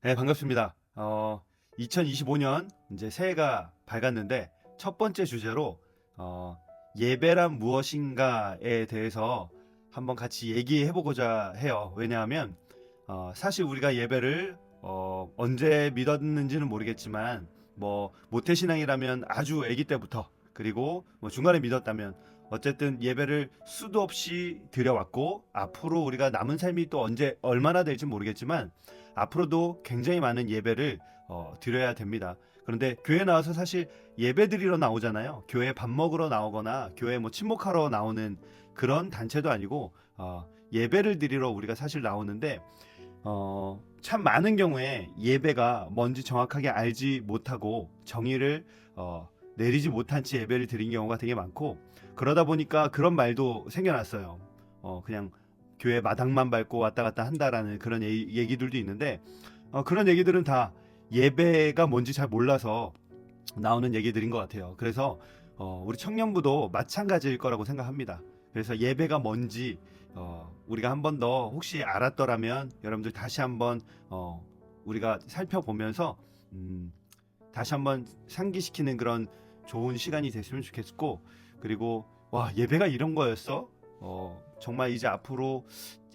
네, 반갑습니다. 2025년 이제 새해가 밝았는데 첫 번째 주제로 예배란 무엇인가에 대해서 한번 같이 얘기해 보고자 해요. 왜냐하면 사실 우리가 예배를 언제 믿었는지는 모르겠지만 뭐 모태신앙이라면 아주 아기 때부터, 그리고 뭐 중간에 믿었다면 어쨌든 예배를 수도 없이 드려왔고, 앞으로 우리가 남은 삶이 또 언제 얼마나 될지 모르겠지만 앞으로도 굉장히 많은 예배를 드려야 됩니다. 그런데 교회 나와서 사실 예배 드리러 나오잖아요. 교회 밥 먹으러 나오거나 교회 뭐 친목하러 나오는 그런 단체도 아니고 예배를 드리러 우리가 사실 나오는데, 참 많은 경우에 예배가 뭔지 정확하게 알지 못하고 정의를 내리지 못한 채 예배를 드린 경우가 되게 많고, 그러다 보니까 그런 말도 생겨났어요. 그냥 교회 마당만 밟고 왔다 갔다 한다라는 그런 얘기들도 있는데, 그런 얘기들은 다 예배가 뭔지 잘 몰라서 나오는 얘기들인 것 같아요. 그래서 우리 청년부도 마찬가지일 거라고 생각합니다. 그래서 예배가 뭔지 우리가 한 번 더 혹시 알았더라면 여러분들 다시 한번 우리가 살펴보면서 다시 한번 상기시키는 그런 좋은 시간이 됐으면 좋겠고, 그리고 와, 예배가 이런 거였어? 정말 이제 앞으로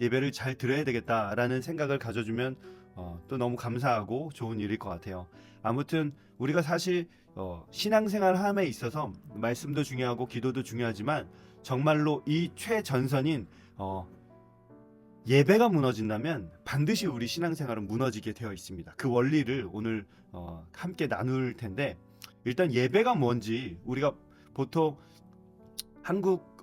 예배를 잘 드려야 되겠다라는 생각을 가져주면 또 너무 감사하고 좋은 일일 것 같아요. 아무튼 우리가 사실 신앙생활 함에 있어서 말씀도 중요하고 기도도 중요하지만, 정말로 이 최전선인 예배가 무너진다면 반드시 우리 신앙생활은 무너지게 되어 있습니다. 그 원리를 오늘 함께 나눌 텐데, 일단 예배가 뭔지 우리가 보통 한국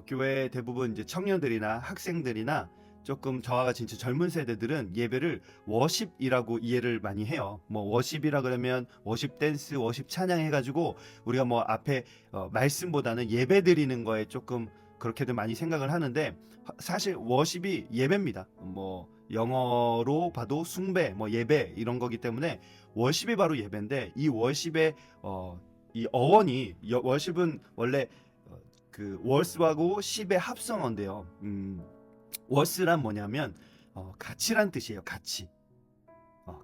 교회 대부분 이제 청년들이나 학생들이나 조금 저와 같이 진짜 젊은 세대들은 예배를 워십이라고 이해를 많이 해요. 뭐 워십이라 그러면 워십 댄스, 워십 찬양 해가지고 우리가 뭐 앞에 말씀보다는 예배 드리는 거에 조금 그렇게들 많이 생각을 하는데, 사실 워십이 예배입니다. 뭐 영어로 봐도 숭배, 뭐 예배 이런 거기 때문에 워십이 바로 예배인데, 이 워십의 이 어원이 워십은 원래 그 월스하고 십의 합성어인데요. 월스란 뭐냐면 가치란 뜻이에요. 가치.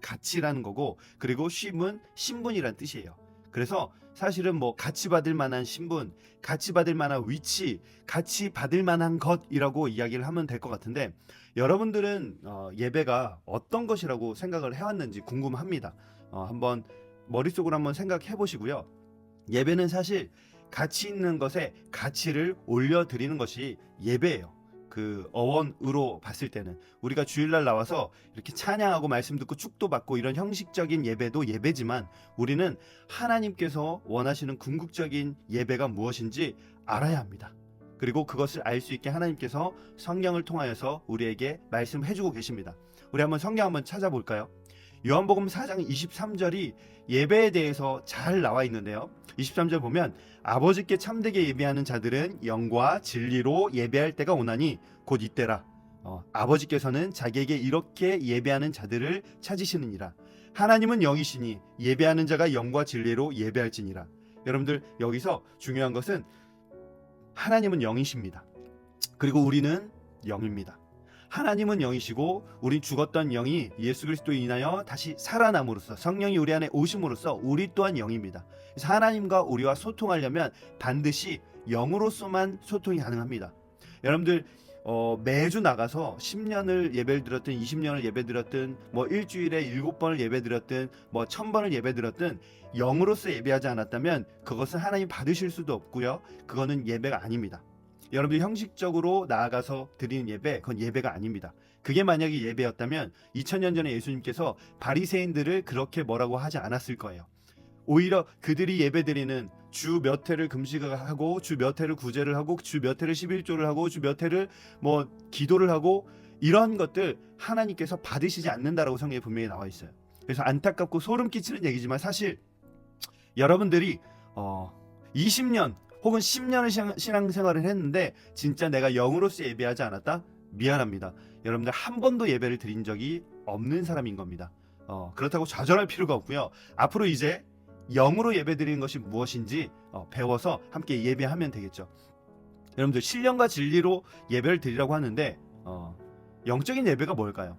가치라는 거고, 그리고 쉼은 신분이란 뜻이에요. 그래서 사실은 뭐 가치 받을 만한 신분, 가치 받을 만한 위치, 가치 받을 만한 것이라고 이야기를 하면 될 것 같은데, 여러분들은 예배가 어떤 것이라고 생각을 해왔는지 궁금합니다. 한번 머릿속으로 한번 생각해 보시고요. 예배는 사실 가치 있는 것에 가치를 올려드리는 것이 예배예요. 그 어원으로 봤을 때는 우리가 주일날 나와서 이렇게 찬양하고 말씀 듣고 축도 받고 이런 형식적인 예배도 예배지만, 우리는 하나님께서 원하시는 궁극적인 예배가 무엇인지 알아야 합니다. 그리고 그것을 알 수 있게 하나님께서 성경을 통하여서 우리에게 말씀해주고 계십니다. 우리 한번 성경 한번 찾아볼까요? 요한복음 4장 23절이 예배에 대해서 잘 나와 있는데요. 23절 보면 아버지께 참되게 예배하는 자들은 영과 진리로 예배할 때가 오나니 곧 이때라. 아버지께서는 자기에게 이렇게 예배하는 자들을 찾으시느니라. 하나님은 영이시니 예배하는 자가 영과 진리로 예배할지니라. 여러분들, 여기서 중요한 것은 하나님은 영이십니다. 그리고 우리는 영입니다. 하나님은 영이시고 우린 죽었던 영이 예수 그리스도에 인하여 다시 살아남으로써, 성령이 우리 안에 오심으로써 우리 또한 영입니다. 그래서 하나님과 우리와 소통하려면 반드시 영으로서만 소통이 가능합니다. 여러분들, 매주 나가서 10년을 예배를 드렸든 20년을 예배 드렸든 뭐 일주일에 7번을 예배 드렸든 뭐 1000번을 예배 드렸든 영으로서 예배하지 않았다면 그것은 하나님 받으실 수도 없고요. 그거는 예배가 아닙니다. 여러분들 형식적으로 나아가서 드리는 예배, 그건 예배가 아닙니다. 그게 만약에 예배였다면 2000년 전에 예수님께서 바리새인들을 그렇게 뭐라고 하지 않았을 거예요. 오히려 그들이 예배드리는 주 몇 회를 금식을 하고 주 몇 회를 구제를 하고 주 몇 회를 11조를 하고 주 몇 회를 뭐 기도를 하고, 이런 것들 하나님께서 받으시지 않는다라고 성경에 분명히 나와 있어요. 그래서 안타깝고 소름 끼치는 얘기지만, 사실 여러분들이 20년 혹은 10년을 신앙생활을 했는데 진짜 내가 영으로서 예배하지 않았다? 미안합니다. 여러분들 한 번도 예배를 드린 적이 없는 사람인 겁니다. 그렇다고 좌절할 필요가 없고요. 앞으로 이제 영으로 예배드리는 것이 무엇인지 배워서 함께 예배하면 되겠죠. 여러분들, 신령과 진리로 예배를 드리라고 하는데 영적인 예배가 뭘까요?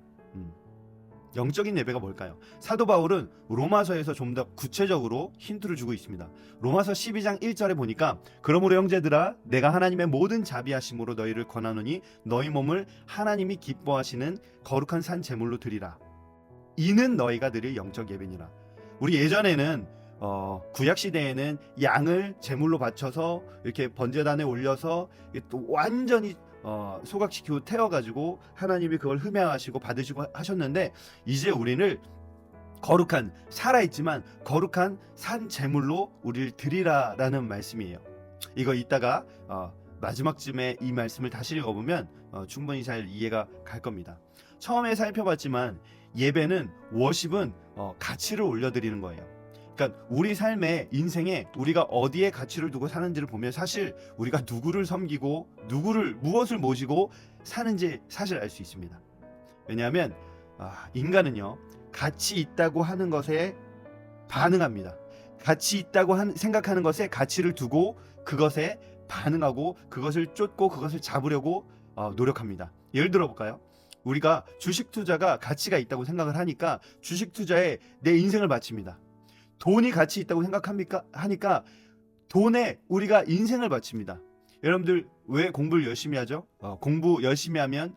영적인 예배가 뭘까요? 사도 바울은 로마서에서 좀 더 구체적으로 힌트를 주고 있습니다. 로마서 12장 1절에 보니까 그러므로 형제들아 내가 하나님의 모든 자비하심으로 너희를 권하노니 너희 몸을 하나님이 기뻐하시는 거룩한 산 제물로 드리라. 이는 너희가 드릴 영적 예배니라. 우리 예전에는 구약 시대에는 양을 제물로 바쳐서 이렇게 번제단에 올려서 또 완전히 소각시키고 태워가지고 하나님이 그걸 흠양하시고 받으시고 하셨는데, 이제 우리를 거룩한, 살아있지만 거룩한 산 제물로 우리를 드리라라는 말씀이에요. 이거 이따가 마지막쯤에 이 말씀을 다시 읽어보면 충분히 잘 이해가 갈 겁니다. 처음에 살펴봤지만 예배는, 워십은 가치를 올려드리는 거예요. 그러니까 우리 삶의 인생에 우리가 어디에 가치를 두고 사는지를 보면 사실 우리가 누구를 섬기고 무엇을 모시고 사는지 사실 알 수 있습니다. 왜냐하면 인간은요, 가치 있다고 하는 것에 반응합니다. 가치 있다고 생각하는 것에 가치를 두고 그것에 반응하고 그것을 쫓고 그것을 잡으려고 노력합니다. 예를 들어 볼까요? 우리가 주식 투자가 가치가 있다고 생각을 하니까 주식 투자에 내 인생을 바칩니다. 돈이 가치 있다고 하니까 돈에 우리가 인생을 바칩니다. 여러분들 왜 공부를 열심히 하죠? 공부 열심히 하면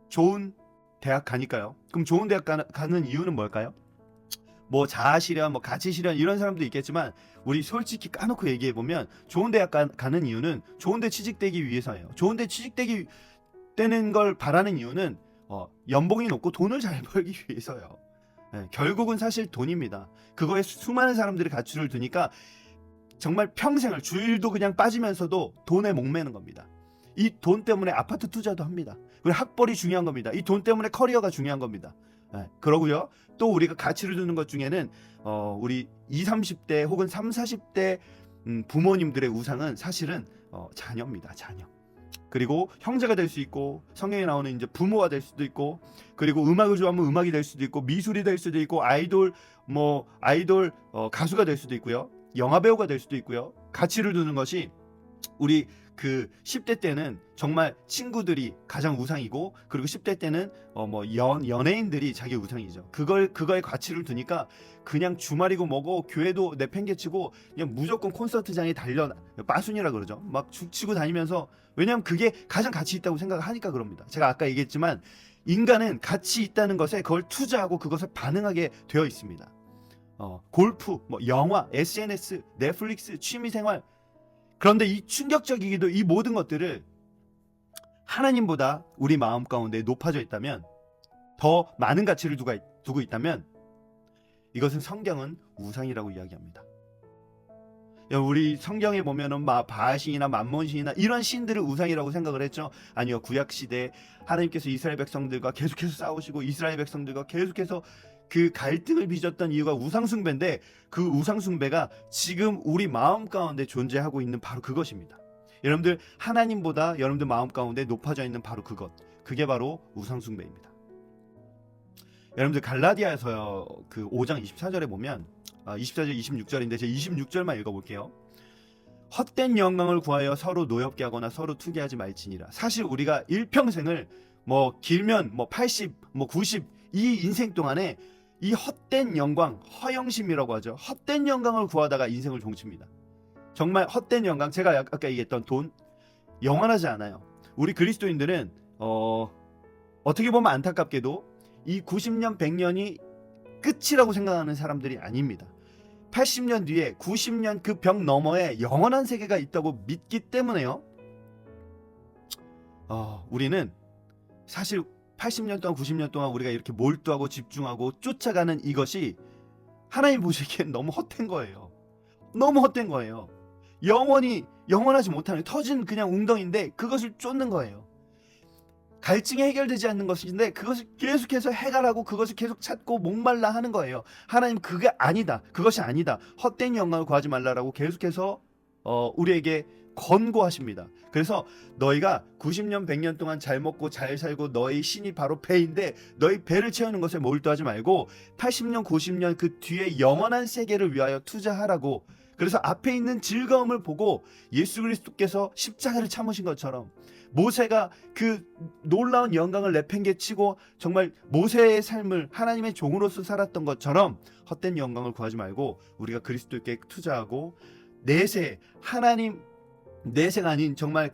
좋은 대학 가니까요. 그럼 좋은 대학 가는 이유는 뭘까요? 뭐 자아실현, 뭐 가치실현 이런 사람도 있겠지만 우리 솔직히 까놓고 얘기해보면 좋은 대학 가는 이유는 좋은 데 취직되기 위해서예요. 좋은 데 취직되기 되는 걸 바라는 이유는 연봉이 높고 돈을 잘 벌기 위해서요. 네, 결국은 사실 돈입니다. 그거에 수많은 사람들이 가치를 두니까 정말 평생을 주일도 그냥 빠지면서도 돈에 목매는 겁니다. 이 돈 때문에 아파트 투자도 합니다. 그리고 학벌이 중요한 겁니다. 이 돈 때문에 커리어가 중요한 겁니다. 네, 그러고요. 또 우리가 가치를 두는 것 중에는 우리 20, 30대 혹은 30, 40대 부모님들의 우상은 사실은 자녀입니다. 자녀. 그리고 형제가 될 수 있고, 성경에 나오는 이제 부모가 될 수도 있고, 그리고 음악을 좋아하면 음악이 될 수도 있고, 미술이 될 수도 있고, 아이돌 가수가 될 수도 있고요, 영화 배우가 될 수도 있고요. 가치를 두는 것이 우리 그 10대 때는 정말 친구들이 가장 우상이고, 그리고 10대 때는 연예인들이 자기 우상이죠. 그거에 가치를 두니까 그냥 주말이고 뭐고 교회도 내팽개치고 그냥 무조건 콘서트장에 달려, 빠순이라 그러죠. 막 죽치고 다니면서, 왜냐하면 그게 가장 가치 있다고 생각하니까 그럽니다. 제가 아까 얘기했지만 인간은 가치 있다는 것에 그걸 투자하고 그것을 반응하게 되어 있습니다. 골프, 영화, SNS, 넷플릭스, 취미생활. 그런데 이 충격적이기도 이 모든 것들을 하나님보다 우리 마음 가운데 높아져 있다면, 더 많은 가치를 두고 있다면, 이것은 성경은 우상이라고 이야기합니다. 우리 성경에 보면은 바알신이나 만몬신이나 이런 신들을 우상이라고 생각을 했죠. 아니요, 구약 시대 하나님께서 이스라엘 백성들과 계속해서 싸우시고 이스라엘 백성들과 계속해서 그 갈등을 빚었던 이유가 우상 숭배인데, 그 우상 숭배가 지금 우리 마음 가운데 존재하고 있는 바로 그것입니다. 여러분들 하나님보다 여러분들 마음 가운데 높아져 있는 바로 그게 바로 우상 숭배입니다. 여러분들 갈라디아서 그 5장 24절에 보면 24절 26절인데 제가 26절만 읽어볼게요. 헛된 영광을 구하여 서로 노엽게 하거나 서로 투기하지 말지니라. 사실 우리가 일평생을 길면 80, 90 이 인생 동안에 이 헛된 영광, 허영심이라고 하죠. 헛된 영광을 구하다가 인생을 종칩니다. 정말 헛된 영광, 제가 아까 얘기했던 돈, 영원하지 않아요. 우리 그리스도인들은 어떻게 보면 안타깝게도 이 90년, 100년이 끝이라고 생각하는 사람들이 아닙니다. 80년 뒤에 90년 그 벽 너머에 영원한 세계가 있다고 믿기 때문에요. 우리는 사실 80년 동안 90년 동안 우리가 이렇게 몰두하고 집중하고 쫓아가는 이것이 하나님 보시기엔 너무 헛된 거예요. 너무 헛된 거예요. 영원하지 못하는 터진 그냥 웅덩이인데 그것을 쫓는 거예요. 갈증이 해결되지 않는 것인데 그것을 계속해서 해결하고 그것을 계속 찾고 목말라 하는 거예요. 하나님 그게 아니다. 그것이 아니다. 헛된 영광을 구하지 말라라고 계속해서 우리에게 권고하십니다. 그래서 너희가 90년 100년 동안 잘 먹고 잘 살고 너희 신이 바로 배인데 너희 배를 채우는 것에 몰두하지 말고 80년 90년 그 뒤에 영원한 세계를 위하여 투자하라고. 그래서 앞에 있는 즐거움을 보고 예수 그리스도께서 십자가를 참으신 것처럼 모세가 그 놀라운 영광을 내팽개치고 정말 모세의 삶을 하나님의 종으로서 살았던 것처럼 헛된 영광을 구하지 말고 우리가 그리스도께 투자하고 내세 하나님 내세가 아닌 정말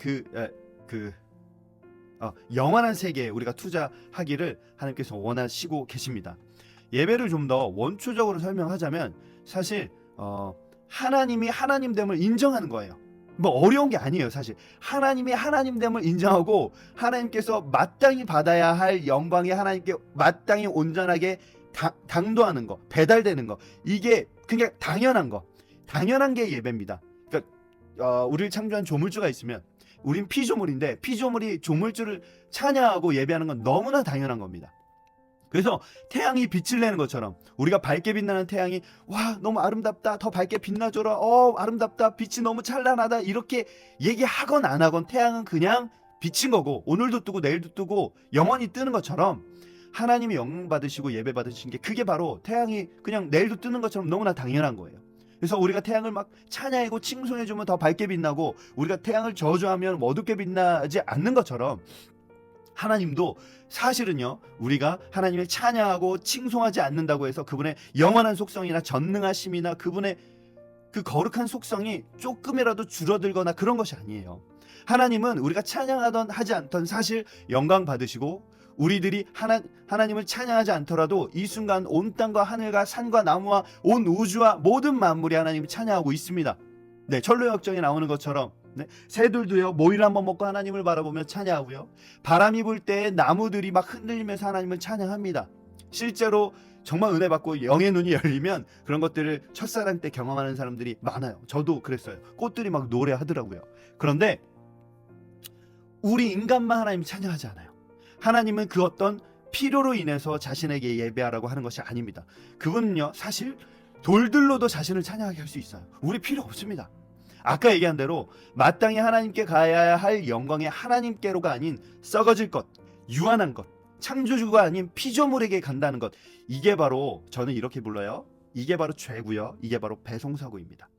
영원한 세계에 우리가 투자하기를 하나님께서 원하시고 계십니다. 예배를 좀 더 원초적으로 설명하자면 사실 하나님이 하나님됨을 인정하는 거예요. 뭐 어려운 게 아니에요. 사실 하나님이 하나님됨을 인정하고 하나님께서 마땅히 받아야 할 영광이 하나님께 마땅히 온전하게 당도하는 거, 배달되는 거, 이게 그냥 당연한 게 예배입니다. 그러니까 우리를 창조한 조물주가 있으면 우린 피조물인데 피조물이 조물주를 찬양하고 예배하는 건 너무나 당연한 겁니다. 그래서 태양이 빛을 내는 것처럼 우리가 밝게 빛나는 태양이 와 너무 아름답다, 더 밝게 빛나줘라, 아름답다, 빛이 너무 찬란하다, 이렇게 얘기하건 안 하건 태양은 그냥 빛인 거고 오늘도 뜨고 내일도 뜨고 영원히 뜨는 것처럼 하나님이 영광 받으시고 예배 받으신 게 그게 바로 태양이 그냥 내일도 뜨는 것처럼 너무나 당연한 거예요. 그래서 우리가 태양을 막 찬양하고 칭송해주면 더 밝게 빛나고 우리가 태양을 저주하면 어둡게 빛나지 않는 것처럼 하나님도 사실은요, 우리가 하나님을 찬양하고 칭송하지 않는다고 해서 그분의 영원한 속성이나 전능하심이나 그분의 그 거룩한 속성이 조금이라도 줄어들거나 그런 것이 아니에요. 하나님은 우리가 찬양하던 하지 않던 사실 영광 받으시고 우리들이 하나님을 찬양하지 않더라도 이 순간 온 땅과 하늘과 산과 나무와 온 우주와 모든 만물이 하나님을 찬양하고 있습니다. 네, 철로역정에 나오는 것처럼 새들도요 모이를 한번 먹고 하나님을 바라보며 찬양하고요, 바람이 불 때 나무들이 막 흔들리면서 하나님을 찬양합니다. 실제로 정말 은혜 받고 영의 눈이 열리면 그런 것들을 첫사랑 때 경험하는 사람들이 많아요. 저도 그랬어요. 꽃들이 막 노래하더라고요. 그런데 우리 인간만 하나님 찬양하지 않아요. 하나님은 그 어떤 필요로 인해서 자신에게 예배하라고 하는 것이 아닙니다. 그분은요 사실 돌들로도 자신을 찬양하게 할 수 있어요. 우리 필요 없습니다. 아까 얘기한 대로 마땅히 하나님께 가야 할 영광이 하나님께로가 아닌 썩어질 것, 유한한 것, 창조주가 아닌 피조물에게 간다는 것, 이게 바로 저는 이렇게 불러요. 이게 바로 죄고요. 이게 바로 배송사고입니다.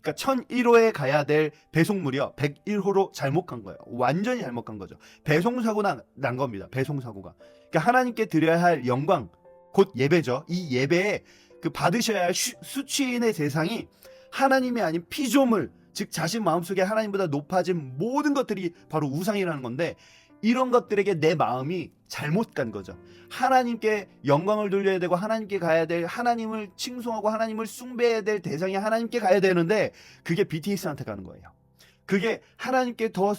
그러니까 1001호에 가야 될 배송물이요 101호로 잘못 간 거예요. 완전히 잘못 간 거죠. 배송사고 난 겁니다. 배송사고가. 그러니까 하나님께 드려야 할 영광, 곧 예배죠. 이 예배에 그 받으셔야 할 수취인의 대상이 하나님이 아닌 피조물, 즉 자신 마음속에 하나님보다 높아진 모든 것들이 바로 우상이라는 건데, 이런 것들에게 내 마음이 잘못 간 거죠. 하나님께 영광을 돌려야 되고 하나님께 가야 될, 하나님을 칭송하고 하나님을 숭배해야 될 대상이 하나님께 가야 되는데 그게 BTS한테 가는 거예요. 그게 하나님께 더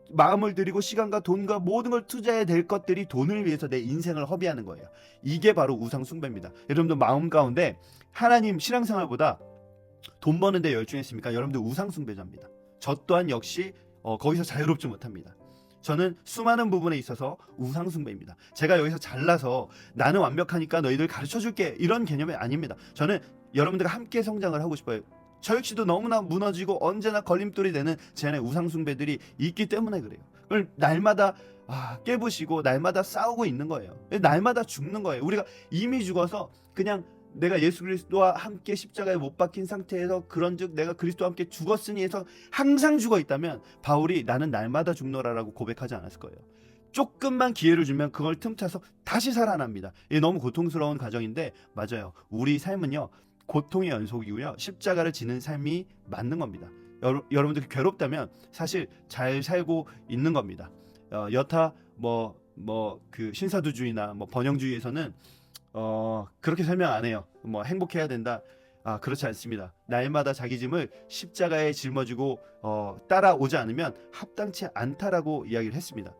마음을 들이고 시간과 돈과 모든 걸 투자해야 될 것들이 돈을 위해서 내 인생을 허비하는 거예요. 이게 바로 우상 숭배입니다. 여러분들 마음 가운데 하나님 신앙생활보다 돈 버는 데 열중했습니까? 여러분들 우상 숭배자입니다. 저 또한 역시 거기서 자유롭지 못합니다. 저는 수많은 부분에 있어서 우상 숭배입니다. 제가 여기서 잘나서 나는 완벽하니까 너희들 가르쳐줄게 이런 개념이 아닙니다. 저는 여러분들과 함께 성장을 하고 싶어요. 저 역시도 너무나 무너지고 언제나 걸림돌이 되는 제 안에 우상 숭배들이 있기 때문에 그래요. 그걸 날마다 깨부시고 날마다 싸우고 있는 거예요. 날마다 죽는 거예요. 우리가 이미 죽어서 그냥 내가 예수 그리스도와 함께 십자가에 못 박힌 상태에서 그런즉 내가 그리스도와 함께 죽었으니 해서 항상 죽어 있다면 바울이 나는 날마다 죽노라라고 고백하지 않았을 거예요. 조금만 기회를 주면 그걸 틈타서 다시 살아납니다. 이게 너무 고통스러운 과정인데 맞아요. 우리 삶은요 고통의 연속이고요, 십자가를 지는 삶이 맞는 겁니다. 여러분들이 괴롭다면 사실 잘 살고 있는 겁니다. 여타 그 신사두주의나 번영주의에서는 그렇게 설명 안 해요. 행복해야 된다. 그렇지 않습니다. 날마다 자기 짐을 십자가에 짊어지고 따라오지 않으면 합당치 않다라고 이야기를 했습니다.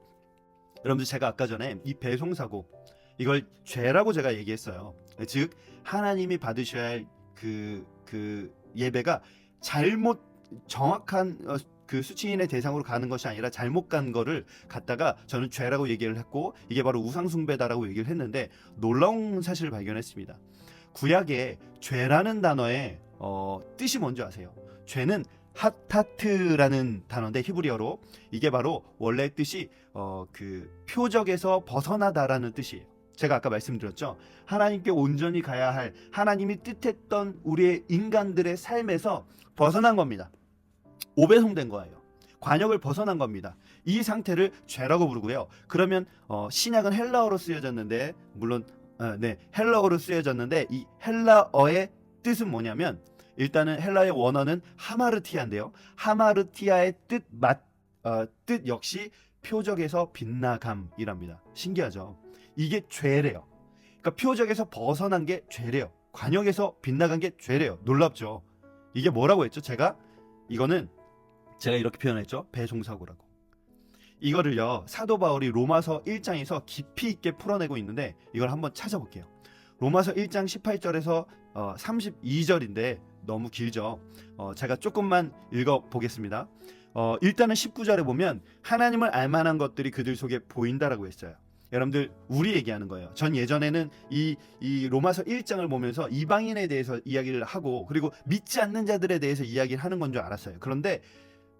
여러분들 제가 아까 전에 이 배송사고 이걸 죄라고 제가 얘기했어요. 즉 하나님이 받으셔야 할 그 예배가 잘못 정확한 그 수치인의 대상으로 가는 것이 아니라 잘못 간 거를 갖다가 저는 죄라고 얘기를 했고 이게 바로 우상숭배다라고 얘기를 했는데 놀라운 사실을 발견했습니다. 구약에 죄라는 단어의 뜻이 뭔지 아세요? 죄는 하타트라는 단어인데 히브리어로 이게 바로 원래 뜻이 그 표적에서 벗어나다라는 뜻이에요. 제가 아까 말씀드렸죠. 하나님께 온전히 가야 할 하나님이 뜻했던 우리의 인간들의 삶에서 벗어난 겁니다. 오배송된 거예요. 관역을 벗어난 겁니다. 이 상태를 죄라고 부르고요. 그러면 신약은 헬라어로 쓰여졌는데 물론 헬라어로 쓰여졌는데 이 헬라어의 뜻은 뭐냐면 일단은 헬라의 원어는 하마르티아인데요. 하마르티아의 뜻 역시 표적에서 빗나감이랍니다. 신기하죠? 이게 죄래요. 그러니까 표적에서 벗어난 게 죄래요. 관역에서 빗나간 게 죄래요. 놀랍죠? 이게 뭐라고 했죠? 이거는 제가 이렇게 표현했죠. 배송사고라고. 이거를요 사도 바울이 로마서 1장에서 깊이 있게 풀어내고 있는데 이걸 한번 찾아볼게요. 로마서 1장 18절에서 32절인데 너무 길죠. 제가 조금만 읽어보겠습니다. 일단은 19절에 보면 하나님을 알만한 것들이 그들 속에 보인다라고 했어요. 여러분들 우리 얘기하는 거예요. 전 예전에는 이 로마서 1장을 보면서 이방인에 대해서 이야기를 하고 그리고 믿지 않는 자들에 대해서 이야기를 하는 건 줄 알았어요. 그런데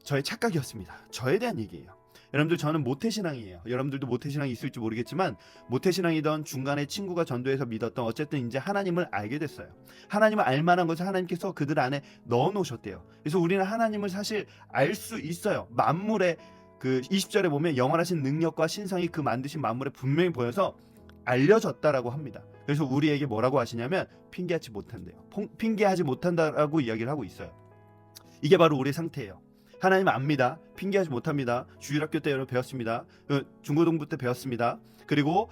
저의 착각이었습니다. 저에 대한 얘기예요. 여러분들 저는 모태신앙이에요. 여러분들도 모태신앙이 있을지 모르겠지만 모태신앙이던 중간에 친구가 전도해서 믿었던 어쨌든 이제 하나님을 알게 됐어요. 하나님을 알만한 것을 하나님께서 그들 안에 넣어놓으셨대요. 그래서 우리는 하나님을 사실 알 수 있어요. 만물의 그 20절에 보면 영원하신 능력과 신성이 그 만드신 만물에 분명히 보여서 알려졌다라고 합니다. 그래서 우리에게 뭐라고 하시냐면 핑계하지 못한대요. 핑계하지 못한다라고 이야기를 하고 있어요. 이게 바로 우리의 상태예요. 하나님 압니다. 핑계하지 못합니다. 주일학교 때 여러분 배웠습니다. 중고등부 때 배웠습니다. 그리고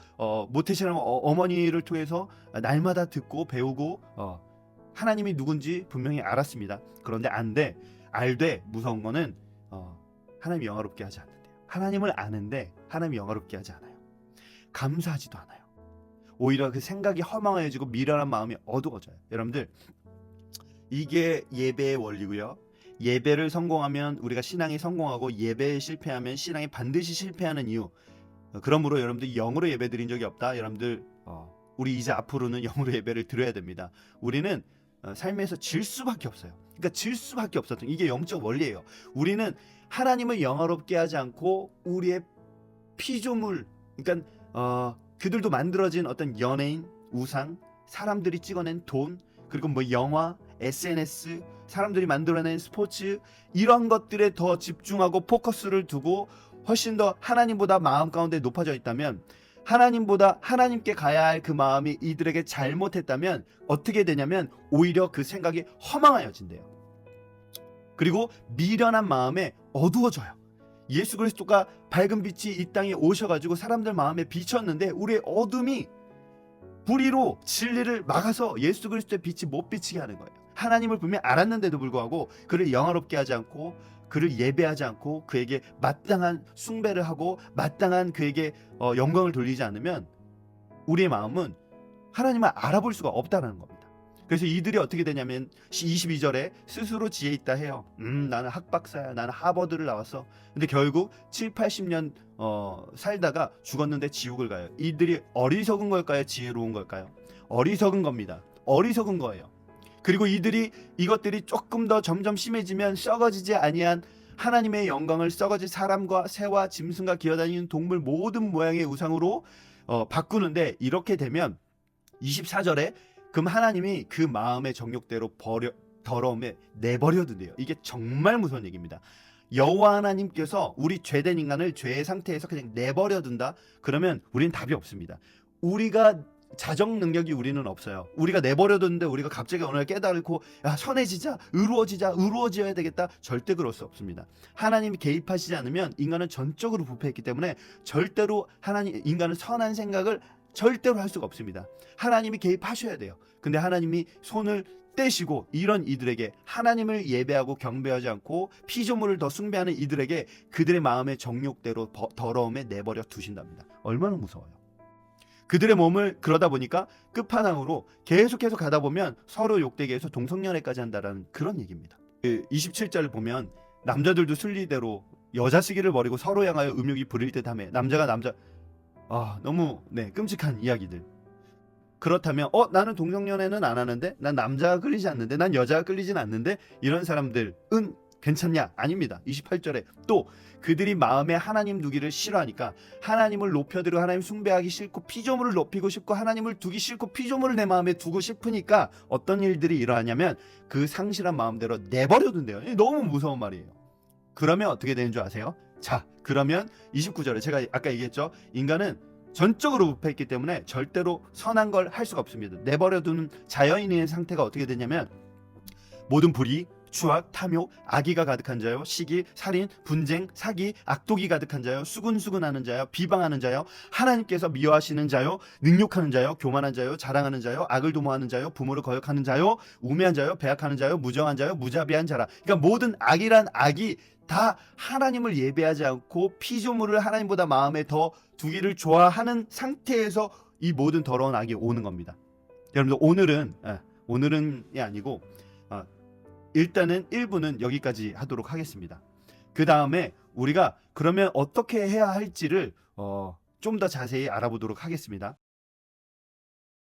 모태신앙 어머니를 통해서 날마다 듣고 배우고 하나님이 누군지 분명히 알았습니다. 그런데 알되 무서운 거는 하나님이 영화롭게 하지 않는데요. 하나님을 아는데 하나님이 영화롭게 하지 않아요. 감사하지도 않아요. 오히려 그 생각이 허망해지고 미련한 마음이 어두워져요. 여러분들 이게 예배의 원리고요. 예배를 성공하면 우리가 신앙이 성공하고 예배에 실패하면 신앙이 반드시 실패하는 이유. 그러므로 여러분들 영으로 예배 드린 적이 없다. 여러분들 우리 이제 앞으로는 영으로 예배를 드려야 됩니다. 우리는 삶에서 질 수밖에 없어요. 그러니까 질 수밖에 없었던 이게 영적 원리예요. 우리는 하나님을 영화롭게 하지 않고 우리의 피조물, 그러니까 그들도 만들어진 어떤 연예인, 우상, 사람들이 찍어낸 돈, 그리고 뭐 영화, SNS, 사람들이 만들어낸 스포츠 이런 것들에 더 집중하고 포커스를 두고 훨씬 더 하나님보다 마음 가운데 높아져 있다면 하나님보다 하나님께 가야 할 그 마음이 이들에게 잘못했다면 어떻게 되냐면 오히려 그 생각이 허망하여진대요. 그리고 미련한 마음에 어두워져요. 예수 그리스도가 밝은 빛이 이 땅에 오셔가지고 사람들 마음에 비쳤는데 우리의 어둠이 불의로 진리를 막아서 예수 그리스도의 빛이 못 비치게 하는 거예요. 하나님을 분명히 알았는데도 불구하고 그를 영화롭게 하지 않고 그를 예배하지 않고 그에게 마땅한 숭배를 하고 마땅한 그에게 영광을 돌리지 않으면 우리의 마음은 하나님을 알아볼 수가 없다는 겁니다. 그래서 이들이 어떻게 되냐면 22절에 스스로 지혜 있다 해요. 나는 학박사야. 나는 하버드를 나왔어. 근데 결국 7, 80년 살다가 죽었는데 지옥을 가요. 이들이 어리석은 걸까요? 지혜로운 걸까요? 어리석은 겁니다. 어리석은 거예요. 그리고 이것들이 조금 더 점점 심해지면 썩어지지 아니한 하나님의 영광을 썩어질 사람과 새와 짐승과 기어다니는 동물 모든 모양의 우상으로 바꾸는데 이렇게 되면 24절에 그럼 하나님이 그 마음의 정욕대로 더러움에 내버려 둔대요. 이게 정말 무서운 얘기입니다. 여호와 하나님께서 우리 죄된 인간을 죄의 상태에서 그냥 내버려 둔다? 그러면 우리는 답이 없습니다. 우리가 자정 능력이 우리는 없어요. 우리가 내버려 뒀는데 우리가 갑자기 어느 날 깨달고 선해지자, 의로워져야 되겠다. 절대 그럴 수 없습니다. 하나님이 개입하시지 않으면 인간은 전적으로 부패했기 때문에 절대로 인간은 선한 생각을 절대로 할 수가 없습니다. 하나님이 개입하셔야 돼요. 근데 하나님이 손을 떼시고 이런 이들에게 하나님을 예배하고 경배하지 않고 피조물을 더 숭배하는 이들에게 그들의 마음의 정욕대로 더러움에 내버려 두신답니다. 얼마나 무서워요. 그들의 몸을 그러다 보니까 끝판왕으로 계속해서 가다 보면 서로 욕되게 해서 동성연애까지 한다라는 그런 얘기입니다. 27절을 보면 남자들도 순리대로 여자 시기를 버리고 서로 향하여 음욕이 부릴 듯하며 남자가 너무 끔찍한 이야기들. 그렇다면 나는 동성연애는 안 하는데 난 남자가 끌리지 않는데 난 여자가 끌리진 않는데 이런 사람들은 괜찮냐? 아닙니다. 28절에 또 그들이 마음에 하나님 두기를 싫어하니까 하나님을 높여들고 하나님 숭배하기 싫고 피조물을 높이고 싶고 하나님을 두기 싫고 피조물을 내 마음에 두고 싶으니까 어떤 일들이 일어나냐면 그 상실한 마음대로 내버려 둔대요. 너무 무서운 말이에요. 그러면 어떻게 되는 줄 아세요? 자, 그러면 29절에 제가 아까 얘기했죠. 인간은 전적으로 부패했기 때문에 절대로 선한 걸 할 수가 없습니다. 내버려 두는 자연인의 상태가 어떻게 되냐면 모든 불의, 추악, 탐욕, 악의가 가득한 자요, 시기, 살인, 분쟁, 사기, 악독이 가득한 자요, 수군수군하는 자요, 비방하는 자요, 하나님께서 미워하시는 자요, 능욕하는 자요, 교만한 자요, 자랑하는 자요, 악을 도모하는 자요, 부모를 거역하는 자요, 우매한 자요, 배약하는 자요, 무정한 자요, 무자비한 자라. 그러니까 모든 악이란 악이 다 하나님을 예배하지 않고 피조물을 하나님보다 마음에 더 두기를 좋아하는 상태에서 이 모든 더러운 악이 오는 겁니다. 여러분들 오늘은이 아니고 일단은 1부는 여기까지 하도록 하겠습니다. 그 다음에 우리가 그러면 어떻게 해야 할지를 좀 더 자세히 알아보도록 하겠습니다.